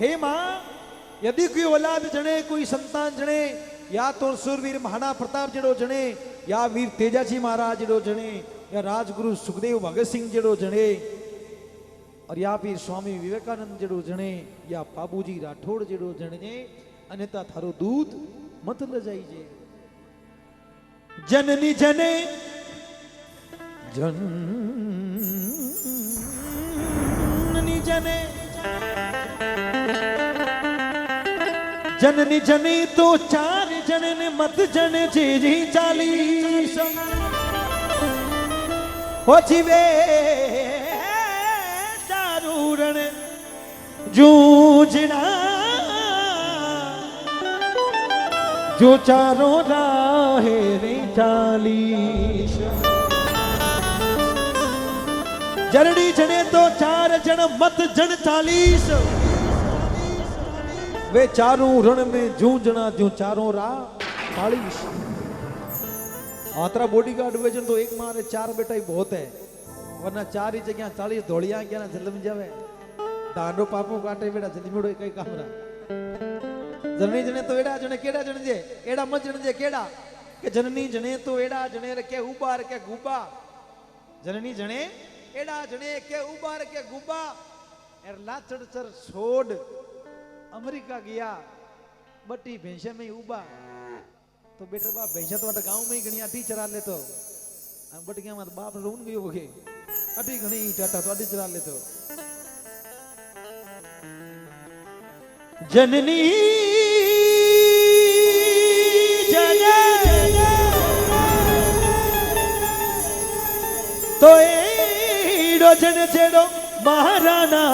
हे मां, यदि कोई औलाद जणे, कोई संतान जणे, या तो सूरवीर महाराणा प्रताप जड़ो जणे, या वीर तेजाजी महाराज जड़ो जणे, या राजगुरु सुखदेव भगत सिंह जड़ो जणे, और या फिर स्वामी विवेकानंद जड़ो जणे, या बाबूजी राठौड़ जड़ो जणे, अन्यथा थारो दूध मत ल जाइजे। जननी जने जननी जने जननी जने तो चार जनन मत जन जी 40 हो जीवे चारूरण जूझना जो चारों राहे रे 40 जननी जने तो चार जन मत जन 40 वे चारों रण में जूझना जो चारों राह 40 आतरा बॉडीगार्ड वेजन तो एक मारे 4 बेटा ही बहुत है, वरना 4 ही जगह 40 धोलिया क्या ना जलम जावे दांडो पापो काटे बेटा जल्दी मेड़ो कई काम रहा जननी जने तो एड़ा जने केड़ा जने जे एड़ा मत जने जे केड़ा के जननी जने तो एड़ा जने के उबार के गुबा जननी जने एड़ा जने के उबार के गुबा एर लाचड़ चर छोड़ अमेरिका गया बटी भैंसे में उबा तो बेटा बाप भैंसा तो गांव में ही घनी अटी चरा ले तो बट गया मत बाप रोन गयो होगे अटी घनी टाटा तो अटी चरा ले तो जननी जने तो एडो जन जेडो महाराणा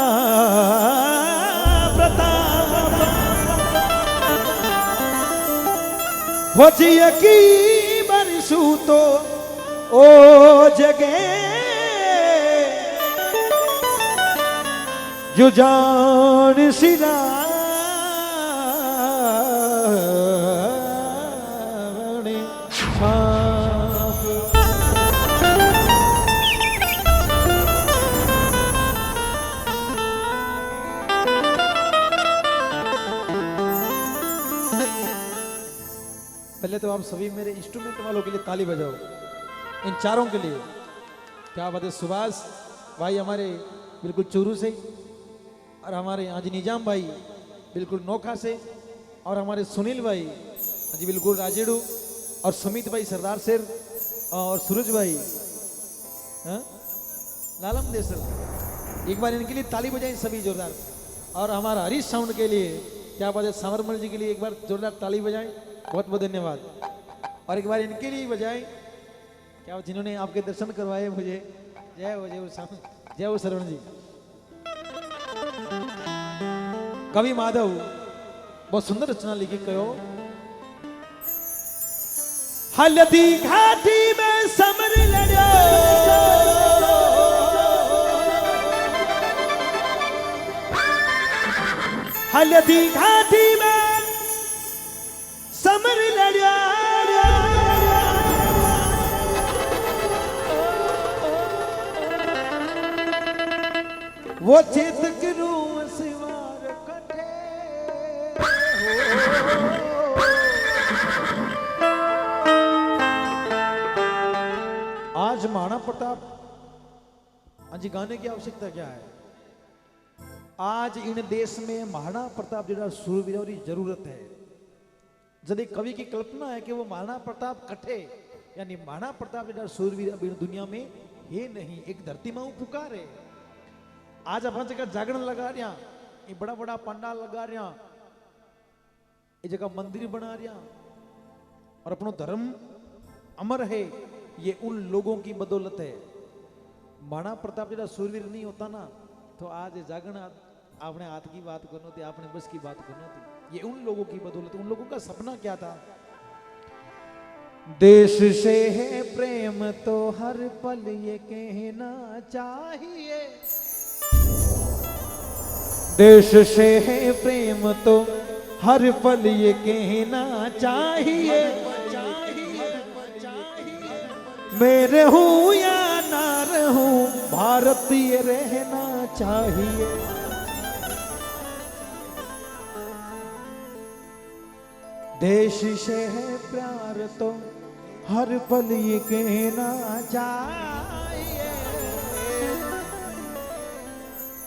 प्रताप हो जिए की बरसू तो ओ जगे जो जान सिरा पहले तो आप सभी मेरे इंस्ट्रूमेंट वालों के लिए ताली बजाओ, इन चारों के लिए। क्या बात है, सुभाष भाई हमारे बिल्कुल चूरू से, और हमारे आज निजाम भाई बिल्कुल नोखा से, और हमारे सुनील भाई जी बिल्कुल राजेड़ू, और सुमित भाई सरदार शेर, और सूरज भाई लालम देसर। एक बार इनके लिए ताली बजाएं सभी जोरदार। और हमारा हरीश साउंड के लिए क्या बात है, सावरमल जी के लिए एक बार जोरदार ताली बजाएं, बहुत बहुत धन्यवाद। और एक बार इनके लिए बजाएं क्या जिन्होंने आपके दर्शन करवाए मुझे। जय हो जय हो शरण जी। कवि माधव बहुत सुंदर रचना लिखी कहो, हल्दी घाटी में समर लड़ो, हल्दी घाटी में समर लड़ो, वो चेतक रूम सिवार कटे आज महाराणा प्रताप जी गाने की आवश्यकता क्या है? आज इन देश में महाराणा प्रताप जरा सूरवीरों की जरूरत है। यदि कवि की कल्पना है कि वो महाराणा प्रताप कटे, यानी महाराणा प्रताप जरा सूरवीर दुनिया में है नहीं, एक धरती में पुकार है। आज अपन जगह जागरण लगा रहा, ये बड़ा बड़ा पंडाल लगा रहा, ये जगह मंदिर बना रहा, और अपनो धर्म अमर है, ये उन लोगों की बदौलत है। महाराणा प्रताप जरा सूरवीर नहीं होता ना, तो आज जागरण आपने हाथ की बात करनी थी, आपने बस की बात करनी थी। ये उन लोगों की बदौलत, उन लोगों का सपना क्या था? देश से है प्रेम तो हर पल ये कहना चाहिए, देश से है प्रेम तो हर पल ये कहना चाहिए, मैं रहूं या ना रहूं भारतीय रहना चाहिए। देश से है प्यार तो हर पल ये कहना चाहिए,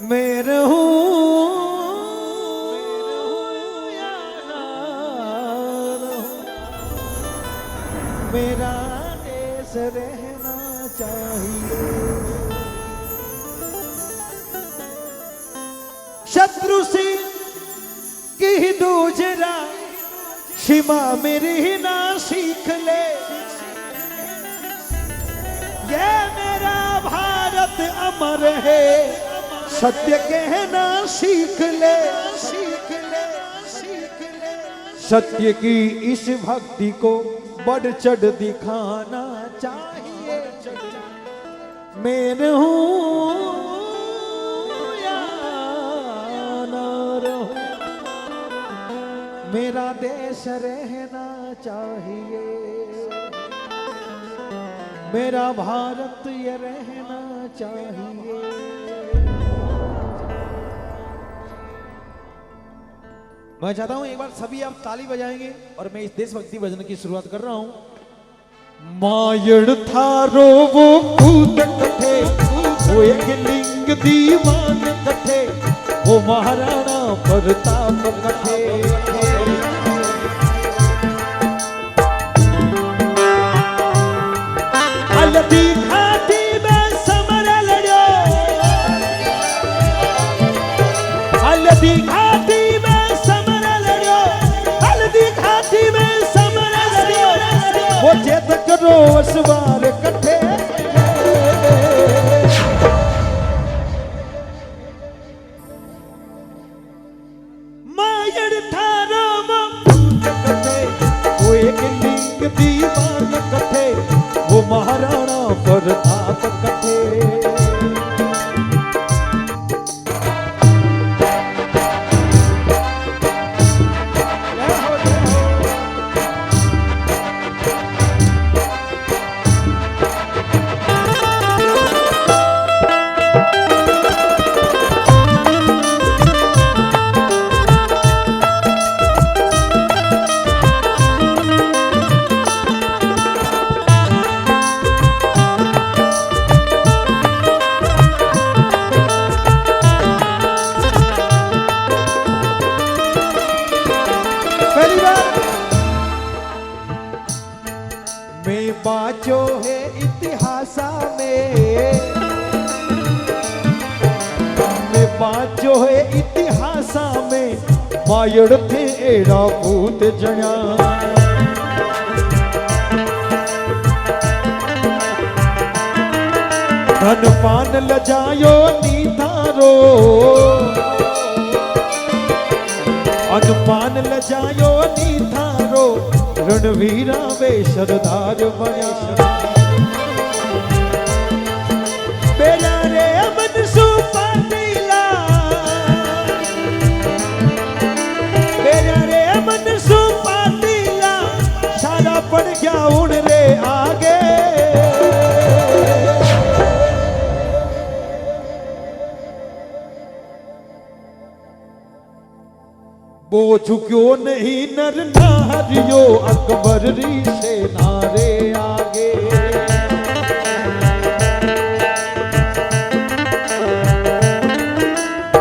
मैं रहूं या ना रहूं, मेरा देश रहना चाहिए। शत्रु से कह दो जरा, सीमा मेरी ना सीख ले, ये मेरा भारत अमर है, सत्य कहना सीख ले, सीख ले, सीख ले। सत्य की इस भक्ति को बढ़ चढ़ दिखाना चाहिए, मैं रहूं या ना रहूं, मेरा देश रहना चाहिए, मेरा भारत ये रहना चाहिए। मैं चाहता हूं एक बार सभी आप ताली बजाएंगे और मैं इस देशभक्ति भजन की शुरुआत कर रहा हूं। मायड़ थारो वो भूत कथे, वो एक लिंग दीवान कथे, वो महाराणा प्रताप कथे। हल्दी घाटी में समर लड़ो, हल्दी घाटी में समर लड़ो, हल्दी घाटी में समर लड़ो, वो चेत करो सवार कट्ठे। मायड़ थारो वो भूत कथे, वो एक लिंग दीवान कथे, वो महाराणा प्रताप कथे। में बाजो है इतिहास में, में बाजो है इतिहास में, मायड़ थे एड़ा भूत जया। धन पान लजायो नी थारो, अनुपान लजायो नी थारो, रणवीरा वे सरदार बया। बेरा रे मन सुपातीला, बेरा रे मन सुपातीला, सारा पड़ गया उन रे आगे। वो झुक्यो नहीं नर नारियो, अकबर री सेना रे आगे।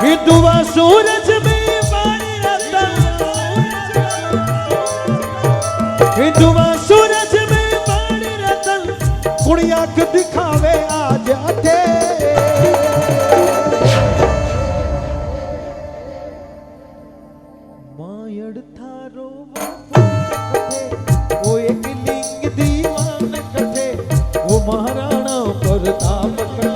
हिंदुआ सूरज में बाणी रतन, हिंदुआ सूरज में बाणी रतन, कुड़िया के दिखावे आज अठे। मायड़ थारो वो एक लिंग दीवान कथे, वो महाराणा प्रताप कथे।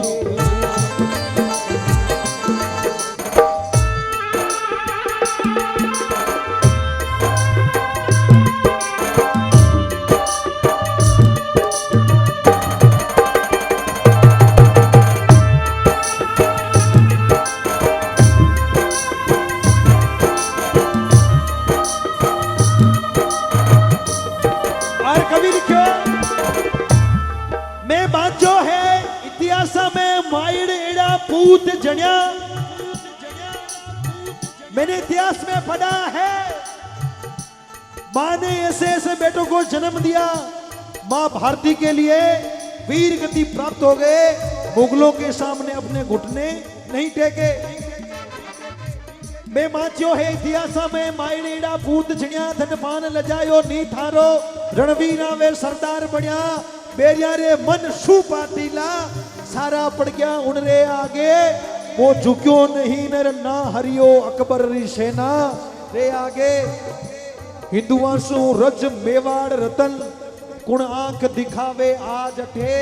पूत जनिया, मैंने इतिहास में पढ़ा है मां ने ऐसे ऐसे बेटों को जन्म दिया। मां भारती के लिए वीर गति प्राप्त हो गए, मुगलों के सामने अपने घुटने नहीं टेके। मैं माचियो है इतिहास में मायनेड़ा पूत छणिया धन पान लजायो नी थारो रणवीरा वे सरदार बनिया बेरिया रे मन शू पाटीला सारा पड़ गया उनरे आगे वो झुक्यो नहीं नर ना हरियो अकबर री सेना रे आगे। हिंदुआ सु रज मेवाड़ रतन कुण आंख दिखावे आज अठे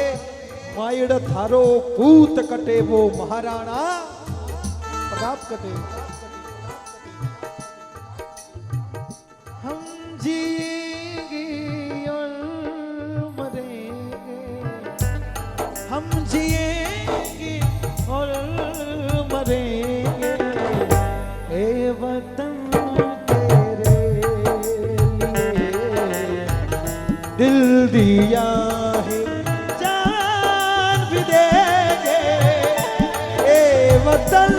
मायड़ थारो पूत कटे वो महाराणा प्रताप कटे। हम जिएंगे और मरेंगे, हम जिएंगे और मरेंगे ए वतन तेरे लिए दिल दिया है जान भी देंगे ए वतन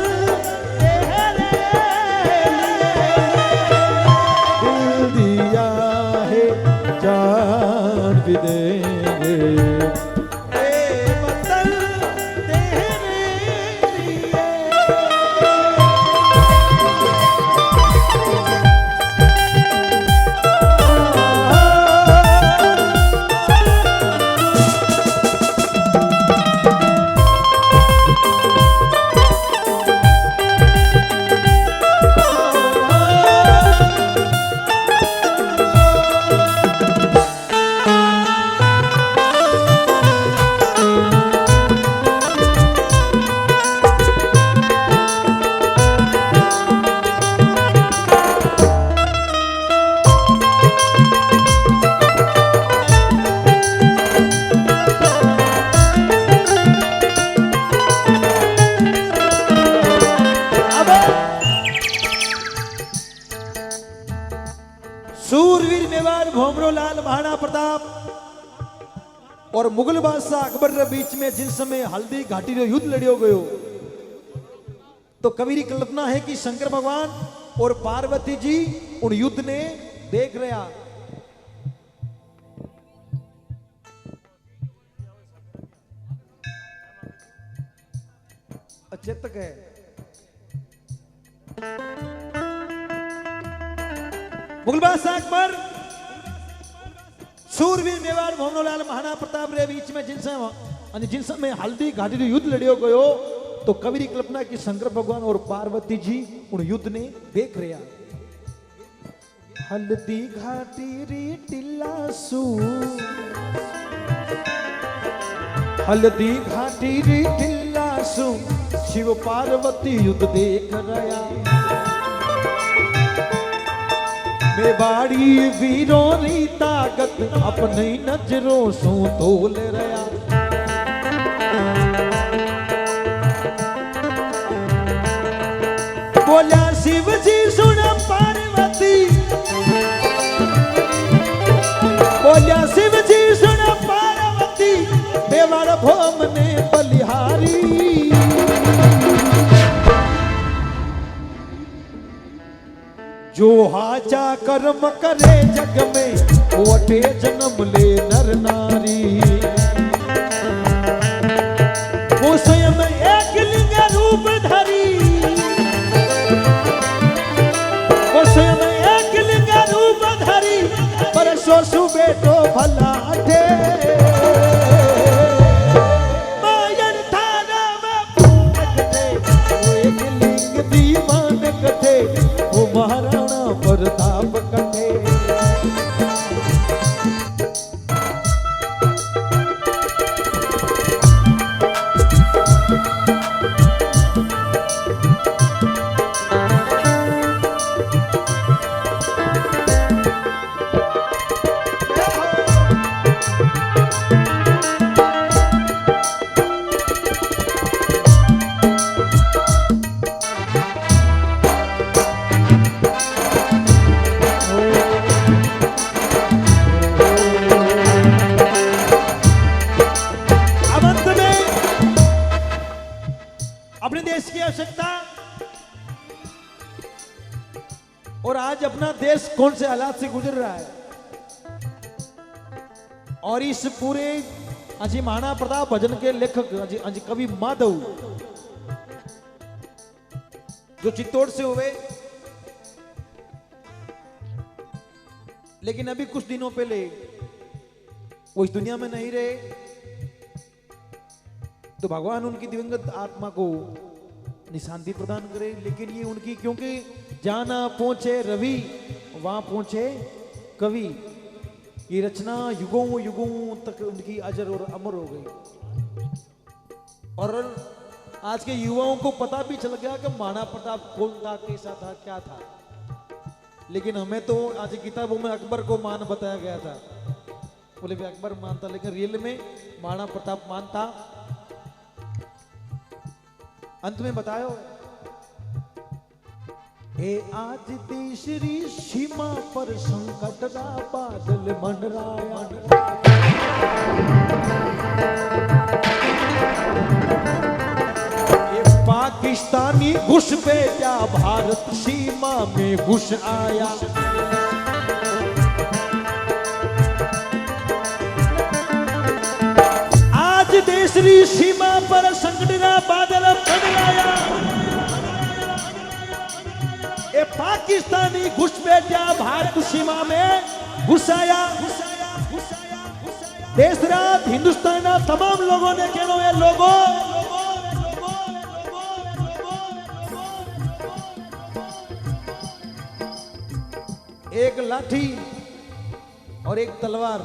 सूरवीर मेवाड़ भोमरो लाल महाराणा प्रताप और मुगल बादशाह अकबर के बीच में जिन समय हल्दी घाटी रो युद्ध लड़ियो गयो तो कवि की कल्पना है कि शंकर भगवान और पार्वती जी उन युद्ध ने देख रहा। अचेतक है मुगल बादशाह अकबर सूरवीर मेवाड़ भोमरो लाल महाराणा प्रताप रे बीच में जिन समय हल्दी घाटी रो युद्ध लड़ियो गयो तो कवि की कल्पना की शंकर भगवान और पार्वती जी उन युद्ध ने देख रहा। हल्दी घाटी री टिल्लासू हल्दी घाटी री टिल्लासू शिव पार्वती युद्ध देख रहा। मेवाड़ी वीरों री ताकत अपनी नजरों सू तोल रहा। बोला शिव जी सुन पार्वती, बोला शिव जी सुन पार्वती मेवाड़ भोम ने बलिहारी। जो हाचा कर्म करे जग में वो अठे जन्म ले नर नारी। वो स्वयं एक लिंग रूप धरी, वो स्वयं एक लिंग रूप धरी पर सोसु बेटो भला अठे। मायन थाना में कटे वो एक लिंग दीवान कटे वो महाराणा प्रताप कटे। ओ और आज अपना देश कौन से हालात से गुजर रहा है, और इस पूरे अजी महाराणा प्रताप भजन के लेखक अजी कवि माधव जो चित्तौड़ से हुए, लेकिन अभी कुछ दिनों पहले वो इस दुनिया में नहीं रहे, तो भगवान उनकी दिवंगत आत्मा को शांति प्रदान करे। लेकिन ये उनकी, क्योंकि जाना पहुंचे रवि वहां पहुंचे कवि, ये रचना युगों युगों तक उनकी अजर और अमर हो गई। और आज के युवाओं को पता भी चल गया कि महाराणा प्रताप कौन था, कैसा था, क्या था। लेकिन हमें तो आज किताबों में अकबर को मान बताया गया था, बोले भी अकबर मान था, लेकिन रियल में महाराणा प्रताप मान था। अंत में बतायो, ए आज तीसरी सीमा पर संकट रा बादल मंडराया, ये पाकिस्तानी घुसपैठा भारत सीमा में घुस आया। आज तीसरी सीमा पर संकट रा बादल मंडराया, ये पाकिस्तानी घुसपैठा भारत सीमा में घुसाया। देश रात हिंदुस्तान तमाम लोगों ने कहो, ये लोगों एक लाठी और एक तलवार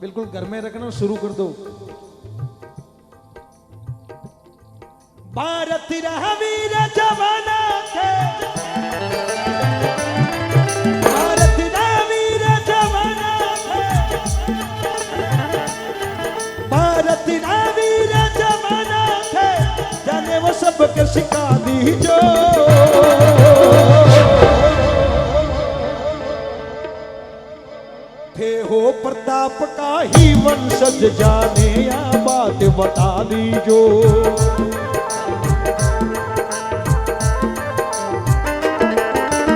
बिल्कुल घर में रखना शुरू कर दो। भारत रहा वीर जवाना थे, भारत रहा वीर जवाना थे, भारत रहा वीर जवाना थे, जाने वो सबके सिखा दी जो। थे हो प्रताप का ही वंशज, जाने या बात बता दीजो।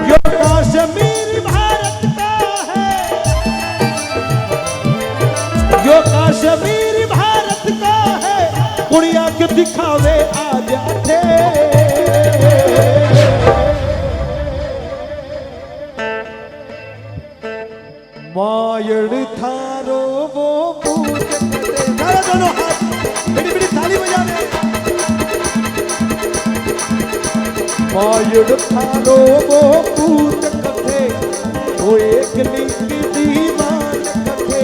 जो कश्मीर भारत का है, जो कश्मीर भारत का है, कुड़िया के दिखावे आ जाते। मायड़ थारो वो पूत कटे, दोनों हाथ बड़ी बड़ी ताली बजाने। मायड़ थारो वो पूत कटे, वो एक लिंग दीवान कटे,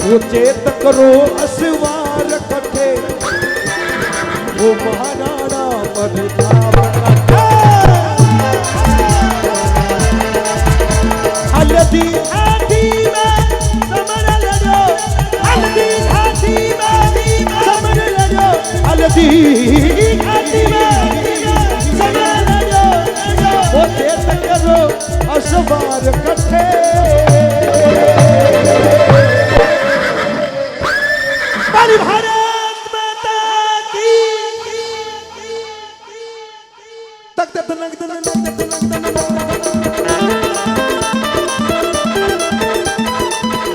वो चेत करो असवार कटे, वो महाराणा प्रताप कटे। हल्दी घाटी में समर लड़ो, हल्दी घाटी में समर लड़ो, हल्दी घाटी में समर लड़ो, वो चेत करो असवार कटे। बड़ी भारत माता की तक तक तक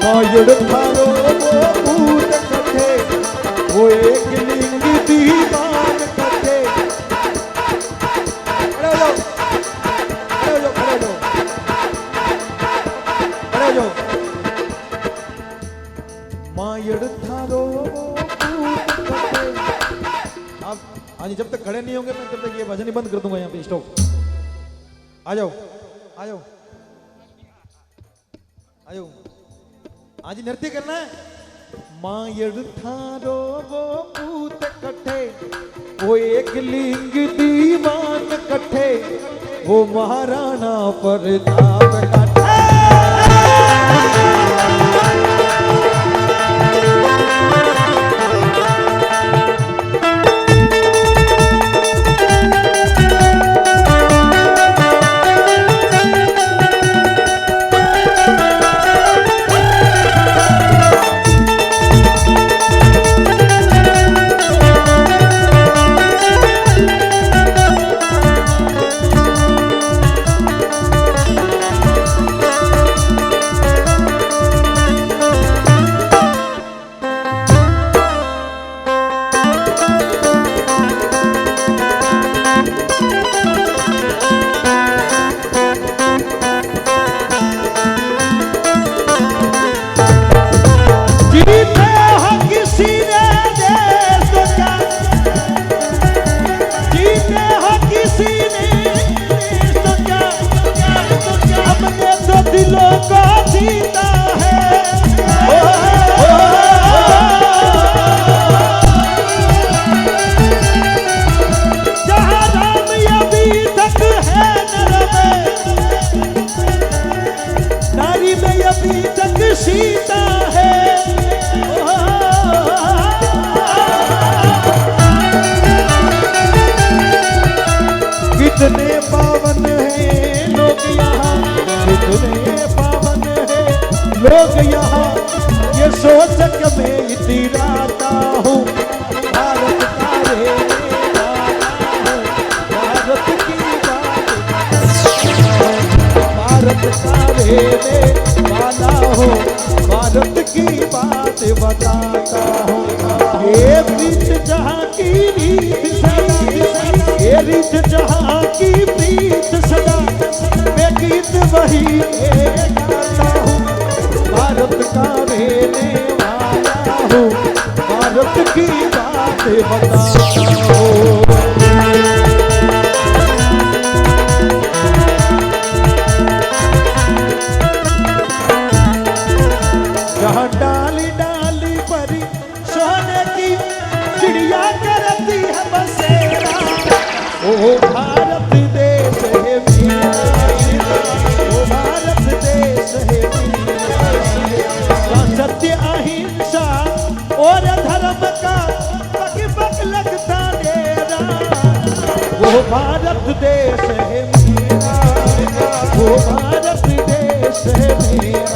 मायड़ थारो वो पूत कटे, वो एक लिंग दीवान कटे। खड़े हो जाओ, खड़े हो जाओ, खड़े हो जाओ, खड़े हो जाओ। मायड़ थारो वो पूत कटे। आप आज जब तक खड़े नहीं होंगे मैं तब तक ये भजन ही बंद कर दूंगा। यहाँ पे स्टॉप, आ जाओ, आ जाओ, आ जाओ। आज नृत्य करना है। मायड़ थारो वो पूत कटे, वो एक लिंग दीवान कटे, वो महाराणा प्रताप कटे। लोग यहाँ ये सोच के मैं इतराता हूँ, भारत का रहने वाला हूँ, भारत की बात, भारत का रहने वाला हूँ, भारत की बात बताता हूँ। ये प्रीत जहाँ की रीत सदा, ये रीत जहाँ की प्रीत सदा, मैं गीत वही गाता हूँ, भारत का रहने वाला हूँ, भारत की बात बताता हूँ। जहाँ डाली डाली परी सोने की चिड़िया करती है बसेरा, ओ भारत देश है मेरा, ओ भारत देश है मेरा। सत्य अहिंसा और धर्म का पग पग लगता डेरा, वो भारत देश है मेरा, वो भारत देश है मेरा।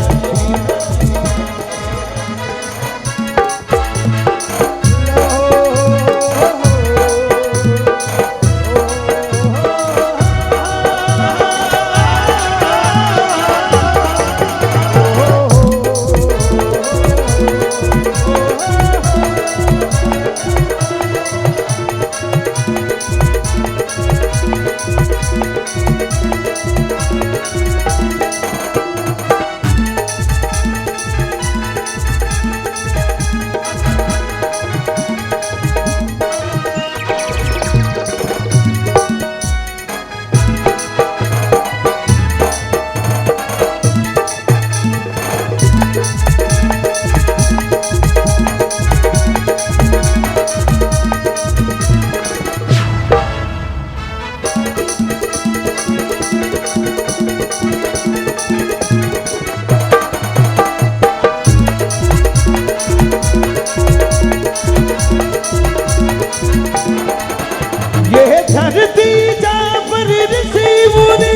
धरती जा पर ऋषि मुनि,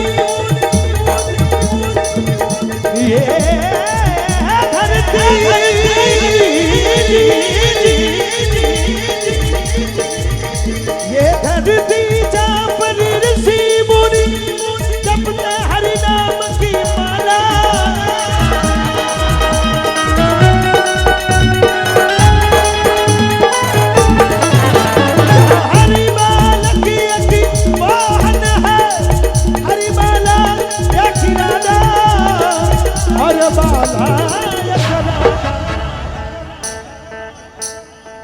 ये धरती, ये धरती जा पर ऋषि मुनि जपते हरि नाम की माला।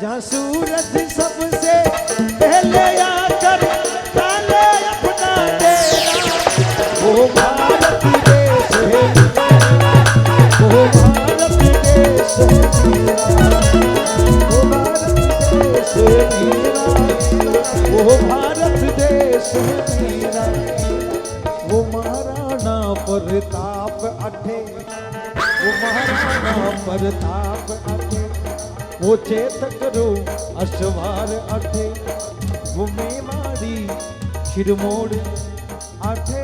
जहाँ सूरज सबसे पहले आकर डाले अपना डेरा, वो भारत देश है, वो भारत देश है मेरा, वो भारत देश है मेरा, वो भारत देश है मेरा। वो महाराणा प्रताप अठे, वो महाराणा प्रताप अठे, वो चेतकरो अश्वार अठे, वो मेवाड़ी शिरमोड़ अठे।